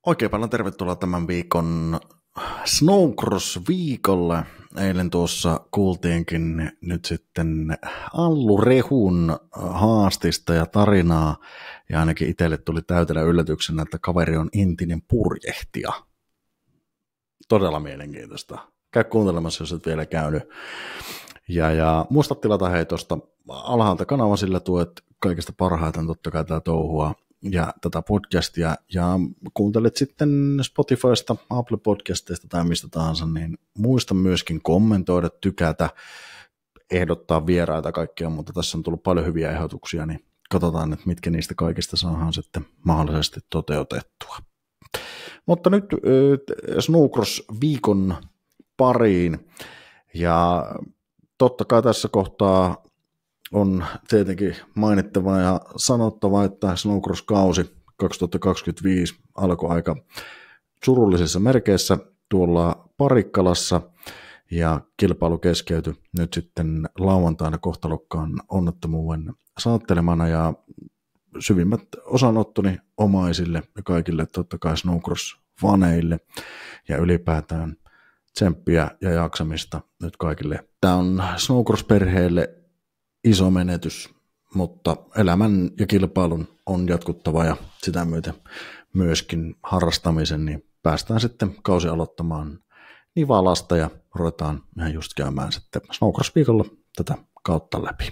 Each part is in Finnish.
Oikein paljon tervetuloa tämän viikon Snowcross-viikolle. Eilen tuossa kuultiinkin nyt sitten Allu Rehun haastista ja tarinaa. Ja ainakin itselle tuli täytellä yllätyksenä, että kaveri on entinen purjehtija. Todella mielenkiintoista. Käy kuuntelemassa, jos et vielä käynyt. Ja muista tilata hei tuosta alhaalta kanava, sillä tuet kaikista parhaiten totta kai tämä touhua ja tätä podcastia, ja kuuntelet sitten Spotifysta, Apple Podcasteista tai mistä tahansa, niin muista myöskin kommentoida, tykätä, ehdottaa vieraita kaikkea, mutta tässä on tullut paljon hyviä ehdotuksia, niin katsotaan, että mitkä niistä kaikista saadaan sitten mahdollisesti toteutettua. Mutta nyt Snowcross viikon pariin, ja totta kai tässä kohtaa on tietenkin mainittava ja sanottava, että Snowcross-kausi 2025 alkoi aika surullisissa merkeissä tuolla Parikkalassa, ja kilpailu keskeytyi nyt sitten lauantaina kohtalokkaan onnettomuuden saattelemana, ja syvimmät osanottoni omaisille ja kaikille totta kai Snowcross-faneille ja ylipäätään tsemppiä ja jaksamista nyt kaikille. Tämä on Snowcross-perheelle iso menetys, mutta elämän ja kilpailun on jatkuttava ja sitä myöten myöskin harrastamisen, niin päästään sitten kausi aloittamaan Nivalasta ja ruvetaan ihan just käymään sitten Snowcross-viikolla tätä kautta läpi.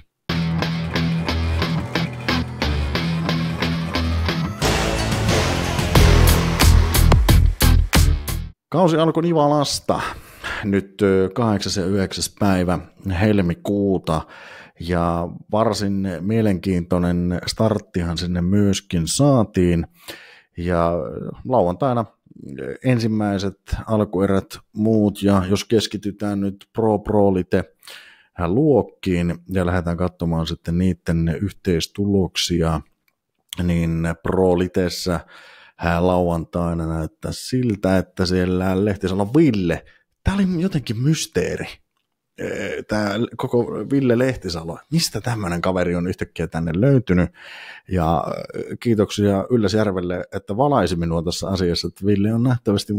Kausi alkoi Nivalasta nyt 8. ja 9. päivä helmikuuta, ja varsin mielenkiintoinen starttihan sinne myöskin saatiin, ja lauantaina ensimmäiset alkuerät muut, ja jos keskitytään nyt Pro-Lite luokkiin ja lähdetään katsomaan sitten niiden yhteistuloksia, niin Pro-Litessä lauantaina näyttää siltä, että siellä Lehtisalon Ville, tämä oli jotenkin mysteeri, tämä koko Ville Lehtisalo, mistä tämmöinen kaveri on yhtäkkiä tänne löytynyt, ja kiitoksia Ylläsjärvelle, että valaisi minua tässä asiassa, että Ville on nähtävästi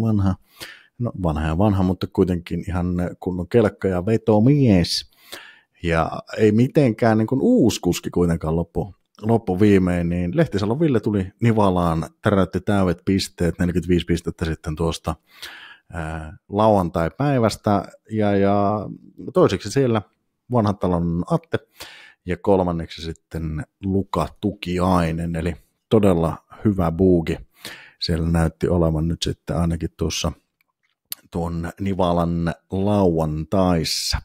vanha, mutta kuitenkin ihan kunnon kelkka ja vetomies, ja ei mitenkään niin kuin uusi kuski kuitenkaan loppuviimein, niin Lehtisalon Ville tuli Nivalaan, täräytti täydet pisteet, 45 pistettä sitten tuosta lauantai-päivästä, ja toiseksi siellä Vanhatalon Atte, ja kolmanneksi sitten Luka Tukiainen, eli todella hyvä buugi siellä näytti olevan nyt sitten ainakin tuon Nivalan lauantaissa.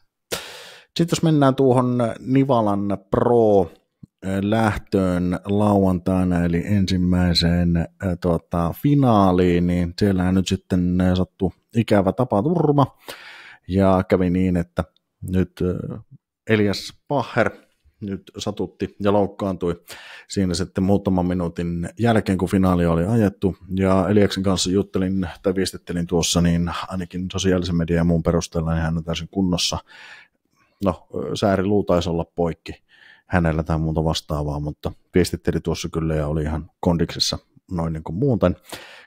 Sitten jos mennään tuohon Nivalan Pro lähtöön lauantaina, eli ensimmäiseen finaaliin, niin siellä nyt sitten sattui ikävä tapaturma, ja kävi niin, että nyt Elias Paher nyt satutti ja loukkaantui siinä sitten muutaman minuutin jälkeen, kun finaali oli ajettu, ja Eliaksen kanssa juttelin tai viestittelin tuossa, niin ainakin sosiaalisen median ja muun perusteella, niin hän on täysin kunnossa. No, sääriluu taisi olla poikki hänellä tai muuta vastaavaa, mutta viestitteli tuossa kyllä ja oli ihan kondiksessa noin niin kuin muuten,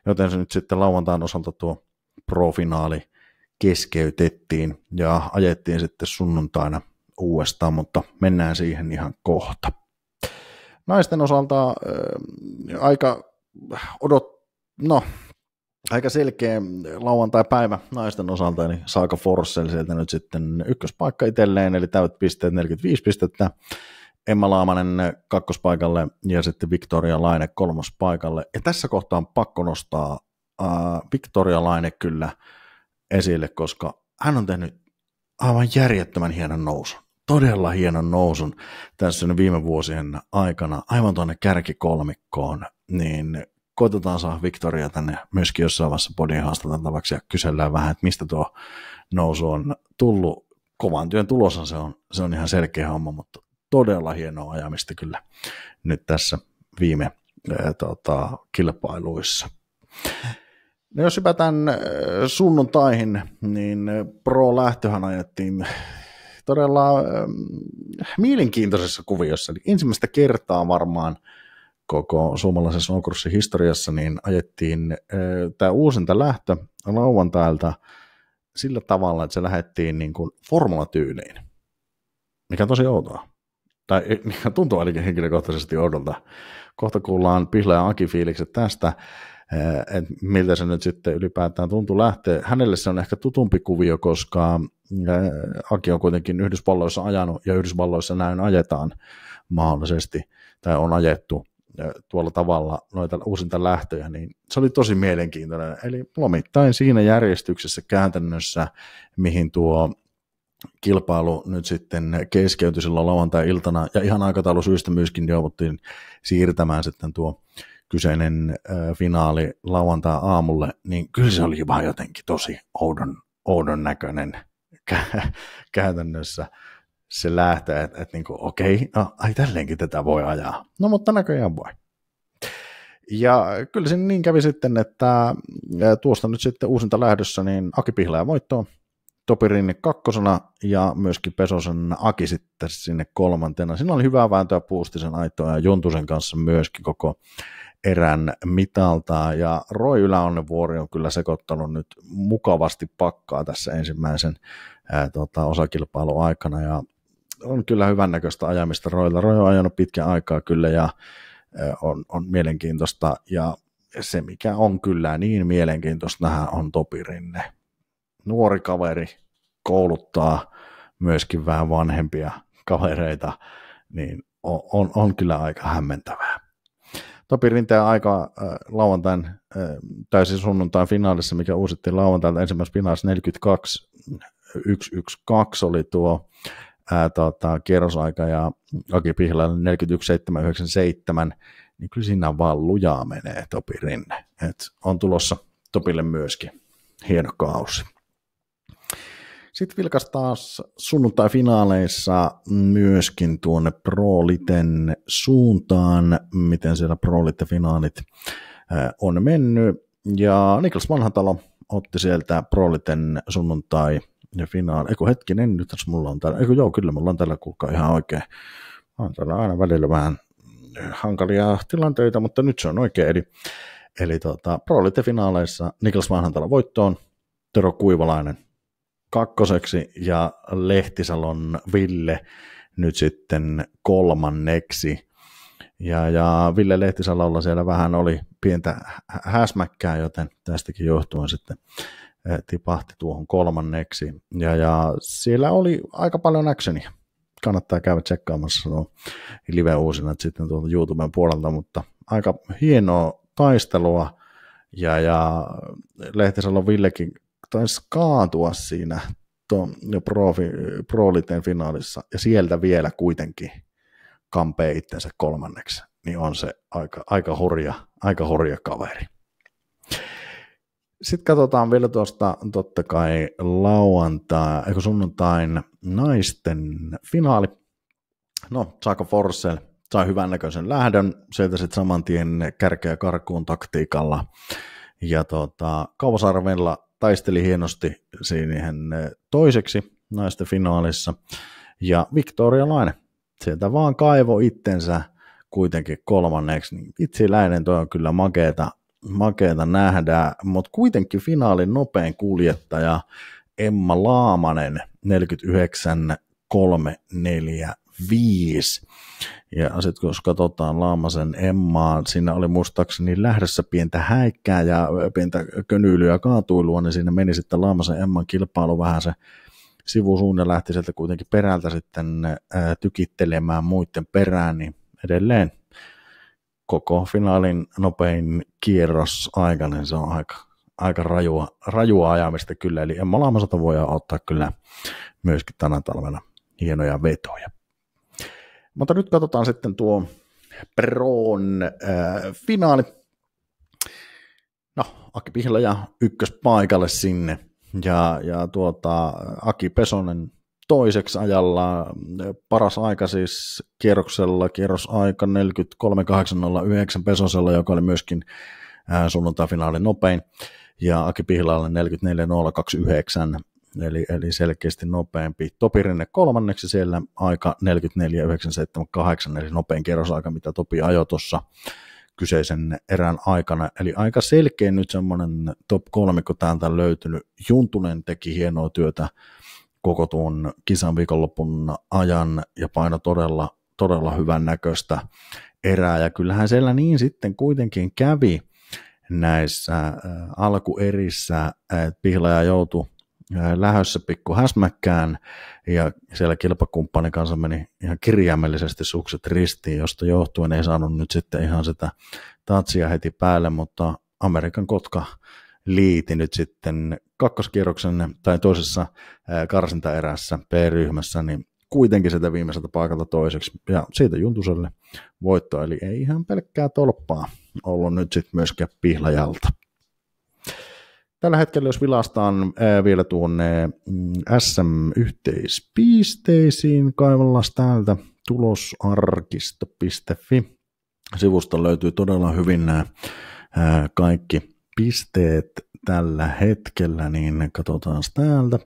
joten se nyt sitten lauantain osalta tuo pro-finaali keskeytettiin ja ajettiin sitten sunnuntaina uudestaan, mutta mennään siihen ihan kohta. Naisten osalta aika selkeä lauantai-päivä naisten osalta, eli Saga Forssell sieltä nyt sitten ykköspaikka itselleen, eli täydet pisteet 45 pistettä, Emma Laamanen kakkospaikalle ja sitten Victoria Laine kolmospaikalle. Ja tässä kohtaa on pakko nostaa Victoria Laine kyllä esille, koska hän on tehnyt aivan järjettömän hienon nousun. Todella hienon nousun tässä viime vuosien aikana, aivan tuonne kärkikolmikkoon, niin koitetaan saada Victoria tänne myöskin jossain vaiheessa podin haastateltavaksi ja kysellään vähän, että mistä tuo nousu on tullut. Kovan työn tuloshan se on ihan selkeä homma, mutta todella hienoa ajamista kyllä nyt tässä viime kilpailuissa. No jos hypätään sunnuntaihin, niin Pro-lähtöhän ajettiin todella mielenkiintoisessa kuviossa. Eli ensimmäistä kertaa varmaan koko suomalaisen snowcrossin historiassa, niin ajettiin tämä uusinta lähtö lauantailta sillä tavalla, että se lähdettiin niin kuin formulatyyliin, mikä on tosi outoa. Tai mikä tuntuu ainakin henkilökohtaisesti oudolta. Kohta kuullaan Pihla ja Aki fiilikset tästä, että miltä se nyt sitten ylipäätään tuntuu lähteä. Hänelle se on ehkä tutumpi kuvio, koska Aki on kuitenkin Yhdysvalloissa ajanut, ja Yhdysvalloissa näin ajetaan mahdollisesti, tai on ajettu tuolla tavalla noita uusinta lähtöjä, niin se oli tosi mielenkiintoinen. Eli lomittain siinä järjestyksessä käytännössä, mihin tuo kilpailu nyt sitten keskeytyi silloin lauantai-iltana, ja ihan aikataulusyistä myöskin jouduttiin siirtämään sitten tuo kyseinen finaali lauantai-aamulle, niin kyllä se oli vaan jotenkin tosi oudon näköinen käytännössä se lähtö, että niinku, okei, ai tälleenkin tätä voi ajaa. No mutta näköjään voi. Ja kyllä se niin kävi sitten, että tuosta nyt sitten uusinta lähdössä, niin Aki Pihlaja voittoon, Topi Rinne kakkosena ja myöskin Pesosen Aki sitten sinne kolmantena. Siinä oli hyvää vääntöä Puustisen, Aitoa ja Juntusen kanssa myöskin koko erän mitalta, ja Roy Yläonnenvuori on kyllä sekoittanut nyt mukavasti pakkaa tässä ensimmäisen osakilpailun aikana, ja on kyllä hyvännäköistä ajamista Roylla. Roy on ajanut pitkän aikaa kyllä, ja on mielenkiintoista, ja se mikä on kyllä niin mielenkiintoista nähdä on Topi Rinne. Nuori kaveri kouluttaa myöskin vähän vanhempia kavereita, niin on kyllä aika hämmentävää. Topi Rinteen aika lauantain täysin sunnuntain finaalissa, mikä uusittiin lauantailta ensimmäisessä finaalissa 42.112 oli tuo kierrosaika, ja Aki Pihlajalle 41.797, niin kyllä siinä vaan lujaa menee Topi Rinne. Et on tulossa Topille myöskin hieno kausi. Sitten vilkas taas sunnuntai-finaaleissa myöskin tuonne Pro-liten suuntaan, miten siellä Pro-lite-finaalit on mennyt. Ja Niklas Vanhatalo otti sieltä Pro-liten sunnuntai-finaali. Hetkinen, nyt mulla on täällä. Kyllä mulla on täällä kuulkaa ihan oikein. On täällä aina välillä vähän hankalia tilanteita, mutta nyt se on oikein. Eli Pro-lite-finaaleissa Niklas Vanhatalo voittoon, Tero Kuivalainen kakkoseksi ja Lehtisalon Ville nyt sitten kolmanneksi. Ja Ville Lehtisalolla siellä vähän oli pientä häsmäkkää, joten tästäkin johtuen sitten tipahti tuohon kolmanneksi. Ja siellä oli aika paljon actionia. Kannattaa käydä tsekkaamassa nuo live-uusinat sitten tuolta YouTuben puolelta, mutta aika hienoa taistelua. Ja Lehtisalon Villekin taisi kaatua siinä Pro-liten finaalissa, ja sieltä vielä kuitenkin kampee itsensä kolmanneksi, niin on se aika hurja kaveri. Sitten katsotaan vielä tuosta totta kai sunnuntain naisten finaali. No, Saako Forssell sai hyvän näköisen lähdön, sieltä sitten saman tien kärkeä karkuun taktiikalla, ja Kauvasaaren Venla taisteli hienosti siihen toiseksi naisten finaalissa, ja Victoria Laine sieltä vaan kaivo itsensä kuitenkin kolmanneksi. Niin Vitsiläinen toi on kyllä makeeta nähdä, mutta kuitenkin finaalin nopein kuljettaja Emma Laamanen 49.345. Ja sitten jos katsotaan Laamasen Emmaa, siinä oli muistaakseni lähdössä pientä häikkää ja pientä könyylyä ja kaatuilua, niin siinä meni sitten Laamasen Emman kilpailu vähän se sivusuun ja lähti sieltä kuitenkin perältä sitten tykittelemään muiden perään, niin edelleen koko finaalin nopein kierros aikainen, se on aika rajua ajamista kyllä, eli Emma Laamaselta voi ottaa kyllä myöskin tänä talvena hienoja vetoja. Mutta nyt katsotaan sitten tuo Proon finaali. No, Aki Pihlaja ykköspaikalle sinne, ja Aki Pesonen toiseksi ajalla, paras aika siis kierrosaika 43.809 Pesosella, joka oli myöskin sunnuntai-finaalin nopein, ja Aki Pihlajalle 44.029, eli selkeästi nopeampi. Topi Rinne kolmanneksi siellä aika 44,978, eli nopein kierrosaika, mitä Topi ajoi tuossa kyseisen erän aikana. Eli aika selkeä nyt semmoinen top 3, kun täältä on löytynyt. Juntunen teki hienoa työtä koko tuon kisan viikonlopun ajan ja paino todella hyvän näköistä erää. Ja kyllähän siellä niin sitten kuitenkin kävi näissä alkuerissä, että Pihlaja joutui lähössä pikku häsmäkkään ja siellä kilpakumppanin kanssa meni ihan kirjaimellisesti sukset ristiin, josta johtuen ei saanut nyt sitten ihan sitä tatsia heti päälle, mutta Amerikan Kotka liiti nyt sitten kakkoskierroksen tai toisessa karsintaerässä P-ryhmässä, niin kuitenkin sitä viimeiseltä paikalta toiseksi ja siitä Juntuselle voitto, eli ei ihan pelkkää tolppaa ollut nyt sitten myöskään Pihlajalta. Tällä hetkellä, jos vilastaan vielä tuonne SM-yhteispisteisiin, kaivallaan täältä tulosarkisto.fi. Sivusta löytyy todella hyvin nämä kaikki pisteet tällä hetkellä, niin katsotaan täältä.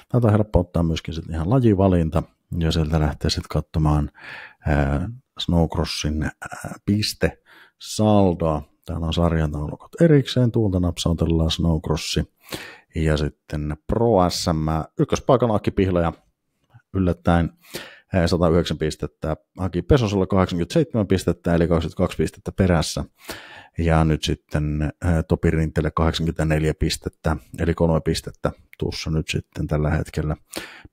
Täältä on helppo ottaa myöskin sitten ihan lajivalinta, ja sieltä lähtee sitten katsomaan Snowcrossin pistesaldoa. Täällä on sarjataulukot erikseen, tuolta napsautellaan Snowcrossi ja sitten Pro SM, ykköspaikalla Aki Pihlaja yllättäen 109 pistettä, Aki Pesosella 87 pistettä, eli 22 pistettä perässä, ja nyt sitten Topi Rinteelle 84 pistettä, eli 3 pistettä tuossa nyt sitten tällä hetkellä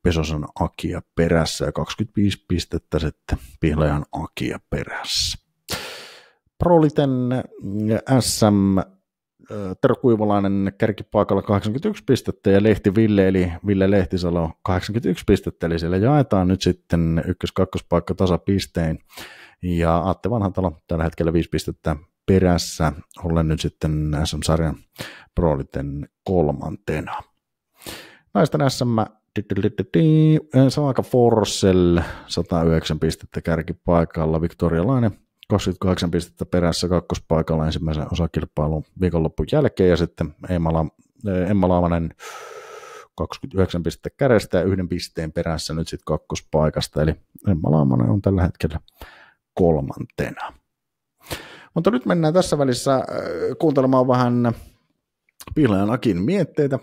Pesosen Akia perässä, ja 25 pistettä sitten Pihlajan Akia perässä. Proliten SM Tero Kuivalainen kärkipaikalla 81 pistettä ja Lehti Ville eli Ville Lehtisalo 81 pistettä, eli siellä jaetaan nyt sitten ykkös-kakkospaikka tasapistein ja Atte Vanhatalo tällä hetkellä 5 pistettä perässä, ollen nyt sitten SM-sarjan Proliten kolmantena. Naisten SM Saaka Forssell 109 pistettä kärkipaikalla, Victoria Laine 28 pistettä perässä kakkospaikalla ensimmäisen osakilpailun viikonloppun jälkeen ja sitten Emma Laamanen 29 pistettä kädestä ja 1 pisteen perässä nyt sitten kakkospaikasta, eli Emma Laamanen on tällä hetkellä kolmantena. Mutta nyt mennään tässä välissä kuuntelemaan vähän Pihlajan Akin mietteitä.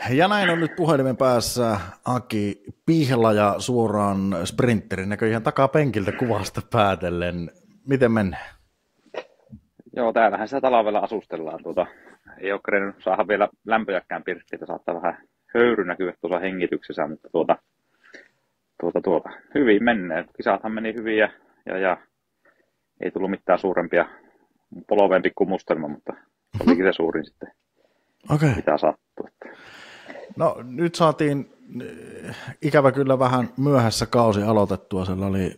Ja näin on nyt puhelimen päässä Aki Pihlaja suoraan sprinterin näköjään takapenkiltä kuvasta päätellen. Miten mennään? Joo, täällähän sitä talvella asustellaan. Ei ole kerennyt saada vielä lämpöjäkään pirttiin, että saattaa vähän höyry näkyä tuossa hengityksessä, mutta hyvin menee. Kisathan meni hyvin ja ei tullut mitään suurempia, poloveen pikku mustelma, mutta olikin se suurin sitten, mitä sattui. No nyt saatiin ikävä kyllä vähän myöhässä kausi aloitettua, siellä oli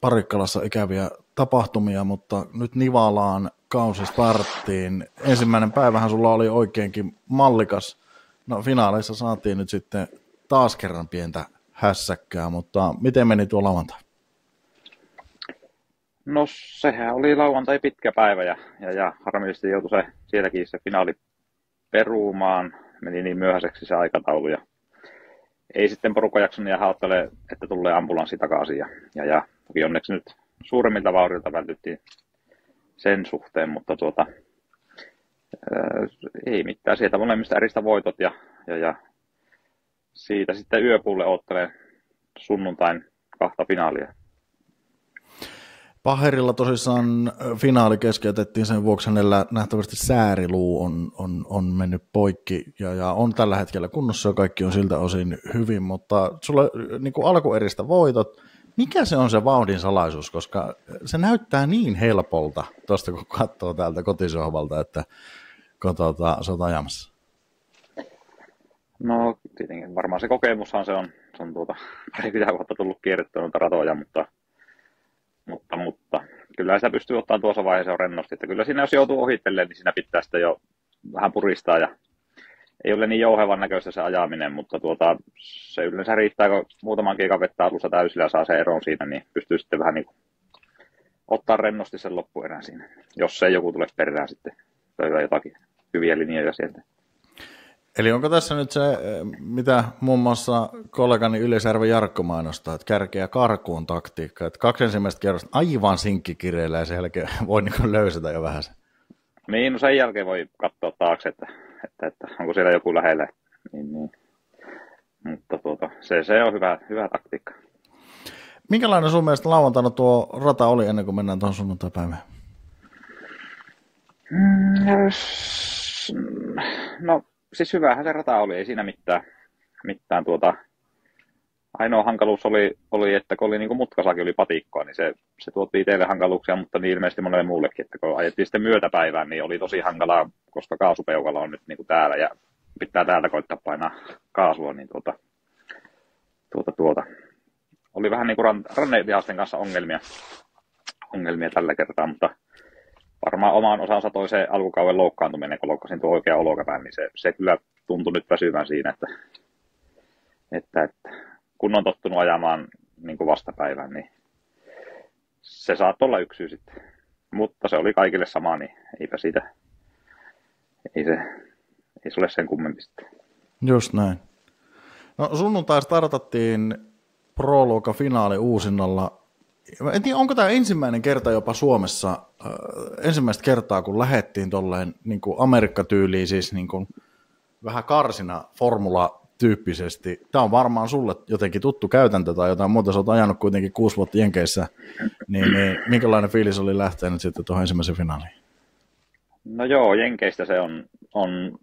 Parikkalassa ikäviä tapahtumia, mutta nyt nivalaan kausi starttiin. Ensimmäinen päivähän sulla oli oikeinkin mallikas. No finaaleissa saatiin nyt sitten taas kerran pientä hässäkkää, mutta miten meni tuo lauantai? No sehän oli lauantai pitkä päivä ja harmillisesti joutui sielläkin se finaali peruumaan. Meni niin myöhäiseksi se aikataulu ja ei sitten porukka jaksanut ja haattele, että tulee ambulanssi takaisin. Ja toki onneksi nyt suuremmilta vaurilta vältyttiin sen suhteen, mutta ei mitään. Sieltä molemmista eristä voitot ja siitä sitten yöpuulle oottelee sunnuntain 2 finaalia. Paherilla tosissaan finaali keskeytettiin sen vuoksi, hänellä nähtävästi sääriluu on mennyt poikki ja on tällä hetkellä kunnossa ja kaikki on siltä osin hyvin, mutta sulla niin kuin alkueristä voitot, mikä se on se vauhdin salaisuus, koska se näyttää niin helpolta tuosta kun katsoo täältä kotisohvalta, että kun sä oot ajamassa? No tietenkin varmaan se kokemushan se on parikymmentä vuotta tullut kierrettyä noita ratoja, mutta kyllä sitä pystyy ottaa tuossa vaiheessa rennosti, että kyllä siinä jos joutuu ohitteleen, niin siinä pitää sitä jo vähän puristaa ja ei ole niin jouhevan näköistä se ajaminen, mutta se yleensä riittää, kun muutaman keikan vettä alussa täysillä ja saa sen eron siinä, niin pystyy sitten vähän niin ottaa rennosti sen loppuerän siinä, jos ei joku tule perään sitten löytää jotakin hyviä linjoja sieltä. Eli onko tässä nyt se, mitä muun muassa kollegani Ylisjärven Jarkko mainostaa, että kärkeä karkuun taktiikka, että 2 ensimmäistä kierrosta aivan sinkkikireillä ja sen jälkeen voi niin löysätä jo vähän se. Niin, no sen jälkeen voi katsoa taakse, että onko siellä joku lähellä. Niin. Mutta se on hyvä taktiikka. Minkälainen sun mielestä lauantaina tuo rata oli ennen kuin mennään tuohon sunnuntaipäivään? No siis hyvähän se rata oli, ei siinä mitään ainoa hankaluus oli, että kun oli niin kuin mutkasakin oli patikkoa, niin se tuotti itselle hankaluuksia, mutta niin ilmeisesti monelle muullekin, että kun ajettiin sitten myötäpäivään, niin oli tosi hankalaa, koska kaasupeukalo on nyt niin kuin täällä ja pitää täältä koittaa painaa kaasua, niin oli vähän niin kuin rannevihasten kanssa ongelmia tällä kertaa, mutta varmaan oman osansa toi se alkukauden loukkaantuminen, kun loukkasin tuo oikea olokapään, niin se kyllä tuntui nyt väsyvän siinä, että kun on tottunut ajamaan niin kuin vastapäivään, niin se saattoi olla yksi syy sitten. Mutta se oli kaikille sama, niin eipä siitä, ei se ole sen kummempi sitten. Just näin. No sunnuntai startattiin Pro-luokan finaali uusinnalla. En tiedä, onko tämä ensimmäinen kerta jopa Suomessa, ensimmäistä kertaa, kun lähdettiin tolleen niin kuin Amerikka-tyyliin, siis niin kuin vähän karsina formula-tyyppisesti. Tämä on varmaan sulle jotenkin tuttu käytäntö tai jotain muuta, sä oot ajanut kuitenkin 6 vuotta Jenkeissä, niin minkälainen fiilis oli lähteä nyt sitten tuohon ensimmäisen finaaliin? No joo, Jenkeistä se on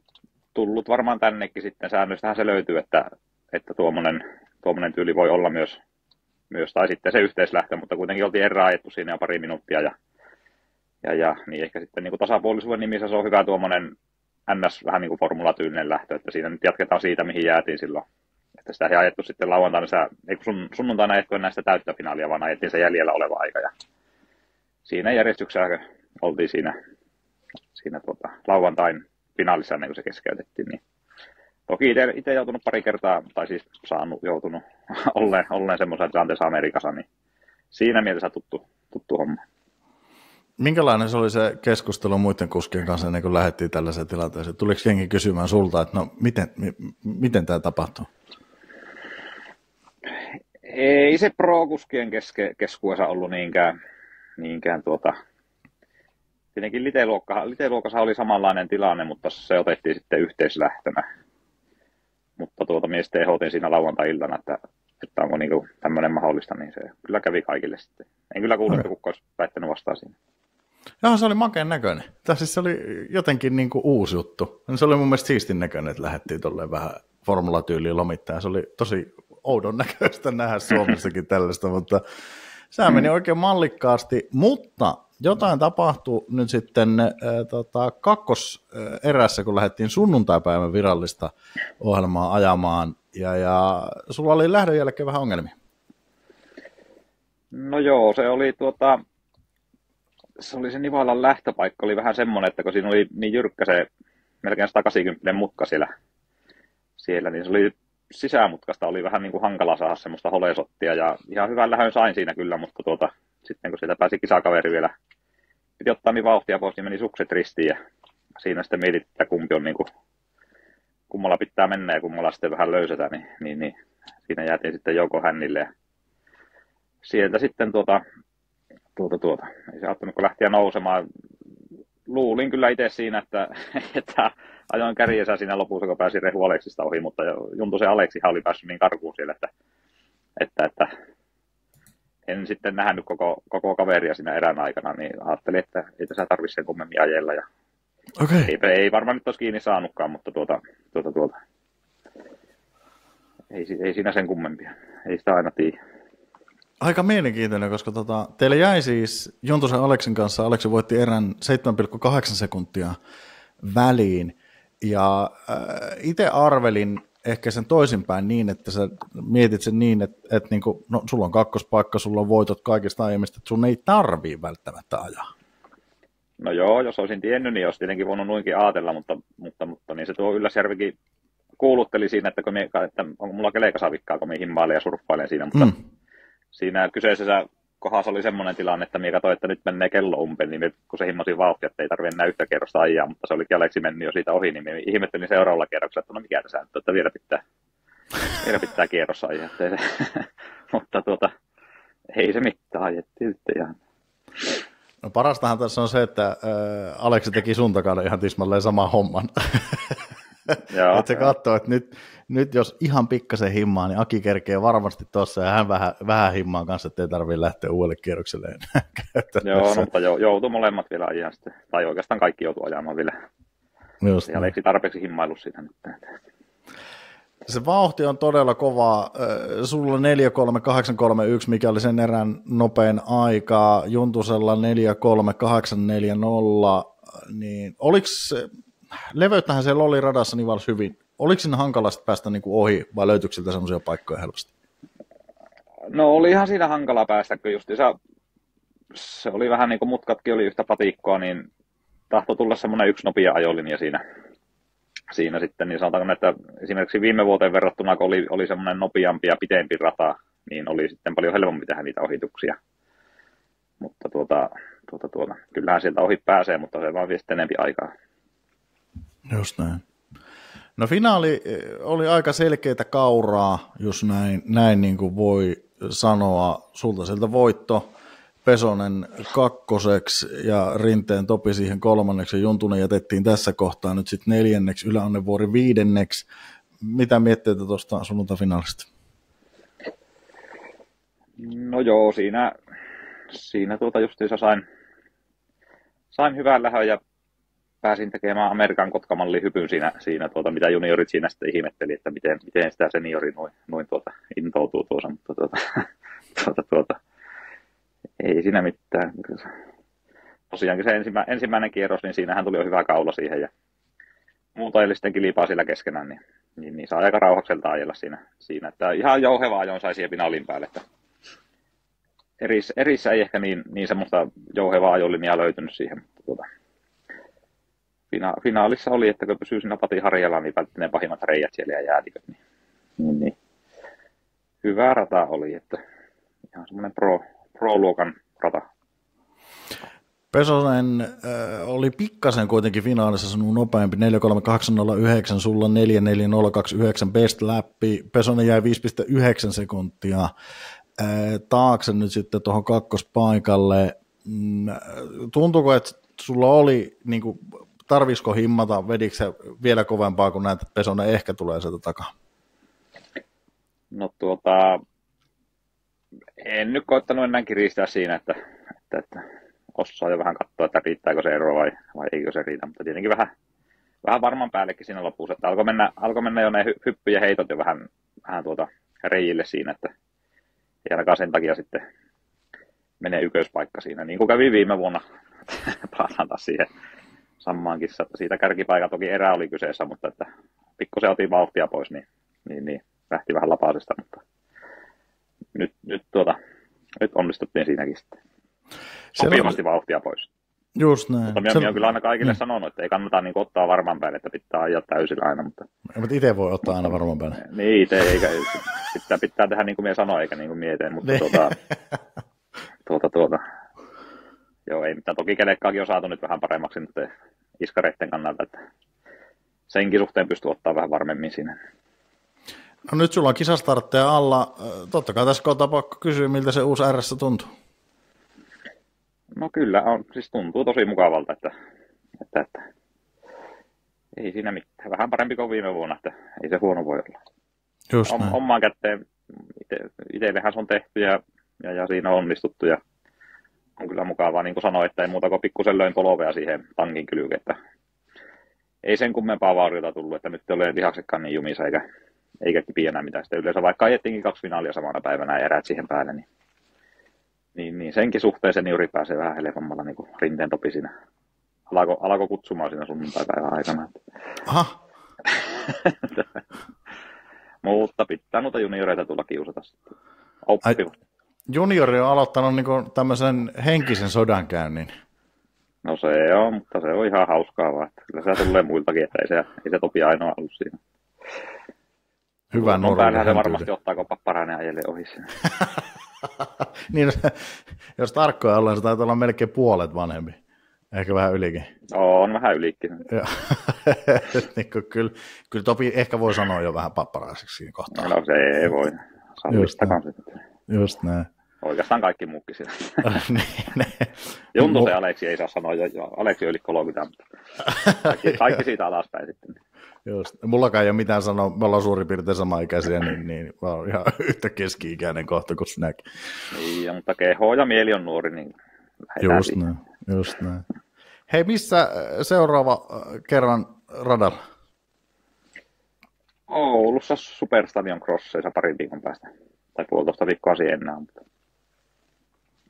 tullut varmaan tännekin sitten, säännöstähän se löytyy, että tuommoinen tyyli voi olla myös tai sitten se yhteislähtö, mutta kuitenkin oltiin erää ajettu siinä jo pari minuuttia ja niin ehkä sitten niin kuin tasapuolisuuden nimissä se on hyvä tuommoinen NS vähän niin kuin formulatyylinen lähtö, että siinä nyt jatketaan siitä, mihin jäätiin silloin. Että sitä ei ajettu sitten lauantaina, ei kun sunnuntaina ajettu enää sitä täyttä finaalia, vaan ajettiin se jäljellä oleva aika ja siinä järjestyksessä oltiin siinä lauantain finaalissa ennen kuin se keskeytettiin, niin toki itse joutunut pari kertaa, tai siis joutunut olleen semmoisen tilanteessa Amerikassa, niin siinä mielessä tuttu homma. Minkälainen se oli se keskustelu muiden kuskien kanssa ennen kuin lähdettiin tällaiseen tilanteeseen? Tuliko jengi kysymään sulta, että no miten tämä tapahtuu? Ei se pro-kuskien keskuudessa ollut niinkään tietenkin liteluokassa oli samanlainen tilanne, mutta se otettiin sitten yhteislähtönä. Mutta miesten ehdotin siinä lauantai-iltana, että onko niinku tämmöinen mahdollista, niin se kyllä kävi kaikille sitten. En kyllä kuule, että kukaan olisi väittänyt vastaan siinä. Joo, se oli makeen näköinen. Siis se oli jotenkin niinku uusi juttu. Se oli mun mielestä siistin näköinen, että lähdettiin tolleen vähän formulatyyliin lomittaa. Se oli tosi oudon näköistä nähdä Suomessakin tällaista, mutta se meni oikein mallikkaasti. Mutta jotain tapahtui nyt sitten kakkoserässä, kun lähdettiin sunnuntaipäivän virallista ohjelmaa ajamaan, ja sulla oli lähdön jälkeen vähän ongelmia. No joo, se oli se Nivalan lähtöpaikka oli vähän semmoinen, että kun siinä oli niin jyrkkä se melkein 180 mutka siellä, niin se oli sisämutkasta, oli vähän niin kuin hankala saada semmoista holesottia, ja ihan hyvän lähön sain siinä kyllä, mutta sitten kun sieltä pääsi kisakaveri vielä, piti ottaa niin vauhtia pois, niin meni sukset ristiin, ja siinä sitten mietit, että kumpi on niin kuin, kummalla pitää mennä ja kummalla sitten vähän löysätä, niin siinä jäätiin sitten Jouko Hännille, ja sieltä sitten ei se auttanut, kun lähtiä nousemaan. Luulin kyllä itse siinä, että ajoin kärjensä siinä lopussa, kun pääsin Rehu Aleksista ohi, mutta Juntusen Aleksihan oli päässyt niin karkuun siellä, että en sitten nähnyt koko kaveria siinä erän aikana, niin ajattelin, että ei tässä tarvitse sen kummemmin ajella. Ja okay. Ei varmaan nyt olisi kiinni saanutkaan, mutta ei siinä sen kummempia. Ei sitä aina tiedä. Aika mielenkiintoinen, koska teille jäi siis Juntusen Aleksin kanssa, Aleksi voitti erän 7,8 sekuntia väliin, ja itse arvelin ehkä sen toisinpäin niin, että sä mietit sen niin, että niin kuin, no, sulla on kakkospaikka, sulla on voitot kaikista aiemmista, että sun ei tarvii välttämättä ajaa. No joo, jos olisin tiennyt, niin olisi tietenkin voinut noinkin ajatella, mutta niin se tuo Ylläsjärvikin kuulutteli siinä, että onko mulla kelekasavikkaa, kun me himmailen ja surffailen siinä, mutta siinä kyseisessä kohdassa oli semmoinen tilanne, että minä katsoin, että nyt menee kello umpeen, niin kun se himmasin vauhtia, että ei tarvitse enää yhtä kerrosta ajaa, mutta se olikin Aleksi mennyt jo siitä ohi, niin minä ihmettelin seuraavalla kierroksella, että no mikä tässä nyt, että vielä pitää kierros ajaa. Mutta ei se mitään, ajettiin sitten ihan. No parastahan tässä on se, että Aleksi teki sun takana ihan tismalleen saman homman. Että se katsoo, että nyt jos ihan pikkasen himmaa, niin Aki kerkee varmasti tuossa ja hän vähän himmaa kanssa, että ei tarvitse lähteä uudelle kierrokselle enää. Joo, no, mutta joutui molemmat vielä ajaa sitten, tai oikeastaan kaikki joutui ajamaan vielä. Just ja Aleksi tarpeeksi himmailu siinä nyt. Se vauhti on todella kova. Sulla 4.3831, mikä oli sen erän nopein aika, Juntusella 4.3840, niin leveyttähän siellä oli radassa niin varsin hyvin. Oliko siinä hankalasti päästä niin kuin ohi vai löytyykö siltä sellaisia paikkoja helposti? No oli ihan siinä hankala päästä, kun se oli vähän niin kuin mutkatkin oli yhtä patikkoa, niin tahtoi tulla semmoinen yksi nopea ajolinja siinä sitten, niin sanotaanko, että esimerkiksi viime vuoteen verrattuna, kun oli semmoinen nopeampi ja pitempi rata, niin oli sitten paljon helpompi tehdä niitä ohituksia. Mutta kyllähän sieltä ohi pääsee, mutta se vaan vie sitten enemmän aikaa. Just näin. No finaali oli aika selkeitä kauraa, jos näin niin kuin voi sanoa. Sulta sieltä voitto, Pesonen kakkoseksi ja Rinteen Topi siihen kolmanneksi ja Juntunen jätettiin tässä kohtaa nyt sitten neljänneksi, Ylä-Annevuori viidenneksi. Mitä mietteitä tuosta sunnuntai-finaalista? No joo, siinä justiinsa sain hyvän lähön ja pääsin tekemään Amerikan Kotkamallin hypyn siinä mitä juniorit siinä sitten ihmetteli, että miten sitä seniori noin intoutuu tuossa, mutta ei siinä mitään. Tosiaankin se ensimmäinen kierros, niin siinähän tuli jo hyvä kaula siihen ja muuta eli sitten kilpaa sillä keskenään, niin saa aika rauhakselta ajella siinä, että ihan jouheva ajoin sai siihen finaalin päälle, että erissä ei ehkä niin semmoista jouhevaa ajolinjaa löytynyt siihen, mutta finaalissa oli, että kun pysyy siinä patin harjalla, niin vältti ne pahimmat reijät siellä ja jäätiköt. Niin. Hyvä rata oli, että ihan semmoinen pro-luokan rata. Pesonen oli pikkasen kuitenkin finaalissa sinun nopeampi, 4.3809, sulla 4.4029 best läppi. Pesonen jäi 5.9 sekuntia taakse nyt sitten tuohon kakkospaikalle. Tuntuuko, että sulla oli niin kuin, tarvisiko himmata, vedikö se vielä kovempaa, kun näet, että Pesonen ehkä tulee sieltä takaa? No en nyt koittanut enää kiristää siinä, että osaa jo vähän katsoa, että riittääkö se ero vai eikö se riitä, mutta tietenkin vähän varman päällekin siinä lopussa, että alkoi mennä jo ne hyppy- ja heitot jo vähän reijille siinä, että ei ainakaan sen takia sitten menee ykköspaikka siinä, niin kuin kävi viime vuonna, palataan taas siihen samaan kissa, että siitä kärkipaikka toki erä oli kyseessä, mutta että pikkusen otin vauhtia pois, niin lähti vähän lapasesta, mutta nyt onnistuttiin siinäkin sitten. Sopivasti vauhtia pois. Just näin. Mutta minä olen kyllä aina kaikille sanonut, että ei kannata niin ottaa varman päälle, että pitää ajaa täysillä aina. Mutta itse voi ottaa aina varman päälle. Niin, itse eikä. Pitää tehdä niin kuin minä sanoin, eikä niin kuin mietin. Mutta joo, ei mitään. Toki kelekkaakin on saatu nyt vähän paremmaksi nyt iskareiden kannalta, että senkin suhteen pystyy ottaa vähän varmemmin siinä. No nyt sulla on kisastartteja alla. Totta kai tässä kohtaa pakko kysyä, miltä se uusi RS tuntuu. No kyllä, siis tuntuu tosi mukavalta, että ei siinä mitään. Vähän parempi kuin viime vuonna, että ei se huono voi olla. Just omaan kätteen itsellehän se on tehty ja siinä on onnistuttu ja on kyllä mukavaa, niin kuin sanoin, että ei muuta kuin pikkusen löin polvea siihen tankin kylkeen, että ei sen kummempaa vauriota tullut, että nyt ei ole lihaksetkaan niin jumissa eikä kipiä enää mitään. Sitten yleensä vaikka ajettiinkin 2 finaalia samana päivänä ja erät siihen päälle, niin senkin suhteen se niuri pääsee vähän helpommalla niin kuin Rinteen Topi siinä. Alako kutsumaan siinä sunnuntai-päivän aikana. Aha. Mutta pitää noita junioreita tulla kiusata sitten. Oppivat. Juniori on aloittanut niin kuin tämmöisen henkisen sodankäynnin. No se on, mutta se on ihan hauskaa vaan. Kyllä se tulee muiltakin, että ei se Topi ainoa ollut siinä. Hyvä Päällähän se varmasti ottaa, kun Papparainen ajelee ohi siinä. Niin, jos tarkkoja ollaan, se taitaa olla melkein puolet vanhempi. Ehkä vähän ylikin. On vähän ylikin. Niin kyllä Topi ehkä voi sanoa jo vähän papparaiseksi kohtaan. No se ei voi. Just näin. Oikeastaan kaikki muukin siellä. Niin. Juntusen Aleksi ei saa sanoa, Aleksi on yli 30, mutta kaikki siitä alaspäin sitten. Just. Mullakaan ei ole mitään sanoa, me ollaan suurin piirtein samaikäisiä, niin mä oon ihan yhtä keski-ikäinen kohta kuin sinäkin. Niin, mutta keho ja mieli on nuori, niin just näin. Hei, missä seuraava kerran radalla? Oulussa Superstadion Crosseissa parin viikon päästä. Tai 1,5 viikkoa siinä, mutta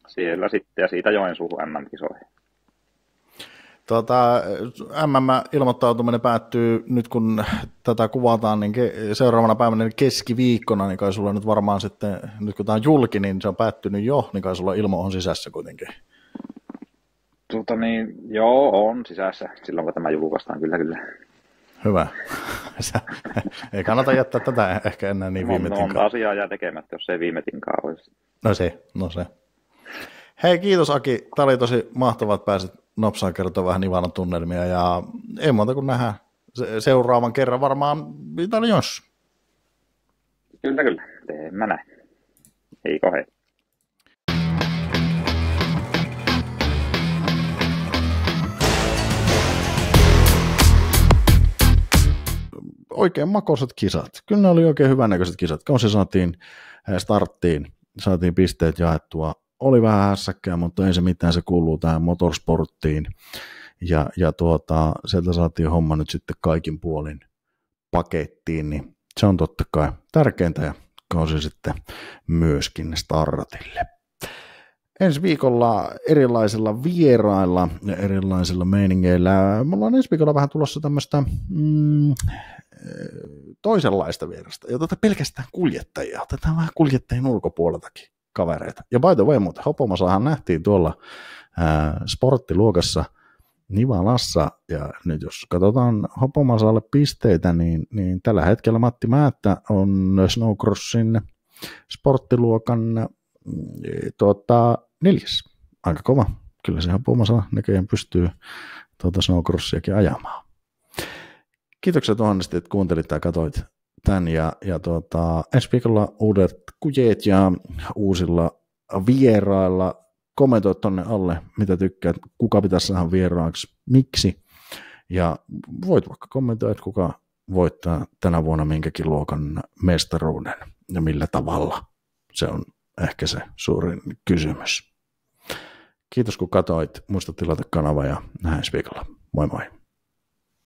siellä sitten ja siitä Joensuuhun MM-kisoihin. MM-ilmoittautuminen päättyy nyt kun tätä kuvataan, niin seuraavana päivänä niin keskiviikkona, niin kai sulla nyt varmaan sitten, nyt kun tämä on julki, niin se on päättynyt jo, niin kai sulla ilmo on sisässä kuitenkin. Joo, on sisässä, silloin kun tämä julkaistaan, kyllä. Hyvä. Ei kannata jättää tätä ehkä enää niin viime tinkaan. Monta asiaa jää tekemättä, jos ei viime tinkaan olisi. No se. Hei, kiitos Aki. Tämä oli tosi mahtavaa, että pääsit nopsaan kertoa vähän Nivalan tunnelmia. Ja ei muuta kuin nähdään seuraavan kerran varmaan Italiassa. Kyllä. Teemme näin. Eikö hei. Oikein makoiset kisat. Kyllä ne oli oikein hyvännäköiset kisat. Kun se saatiin starttiin, saatiin pisteet jaettua. Oli vähän hässäkkää, mutta ei se mitään, se kuuluu tähän motorsporttiin. Ja sieltä saatiin homma nyt sitten kaikin puolin pakettiin, niin se on totta kai tärkeintä ja kausi sitten myöskin startille. Ensi viikolla erilaisilla vierailla ja erilaisilla meiningeillä. Me ollaan ensi viikolla vähän tulossa tämmöistä toisenlaista vierasta. Ja pelkästään kuljettajia. Otetaan vähän kuljettajien ulkopuoleltakin kavereita. Ja by the way, mutta Hopomasahan nähtiin tuolla sporttiluokassa Nivalassa. Ja nyt jos katsotaan Hopomasalle pisteitä, niin tällä hetkellä Matti Määttä on Snowcrossin sporttiluokan 4. Aika kova. Kyllä se Hopomasa näköjään pystyy Snowcrossiakin ajamaan. Kiitoksia tuhannesti, että kuuntelit ja katsoit tämän. Ja ensi viikolla uudet kujeet ja uusilla vierailla. Kommentoi tonne alle, mitä tykkäät, kuka pitäisi saada vieraaksi, miksi. Ja voit vaikka kommentoida, että kuka voittaa tänä vuonna minkäkin luokan mestaruuden ja millä tavalla. Se on ehkä se suurin kysymys. Kiitos kun katsoit. Muista tilata kanava ja nähdään ensi viikolla. Moi moi.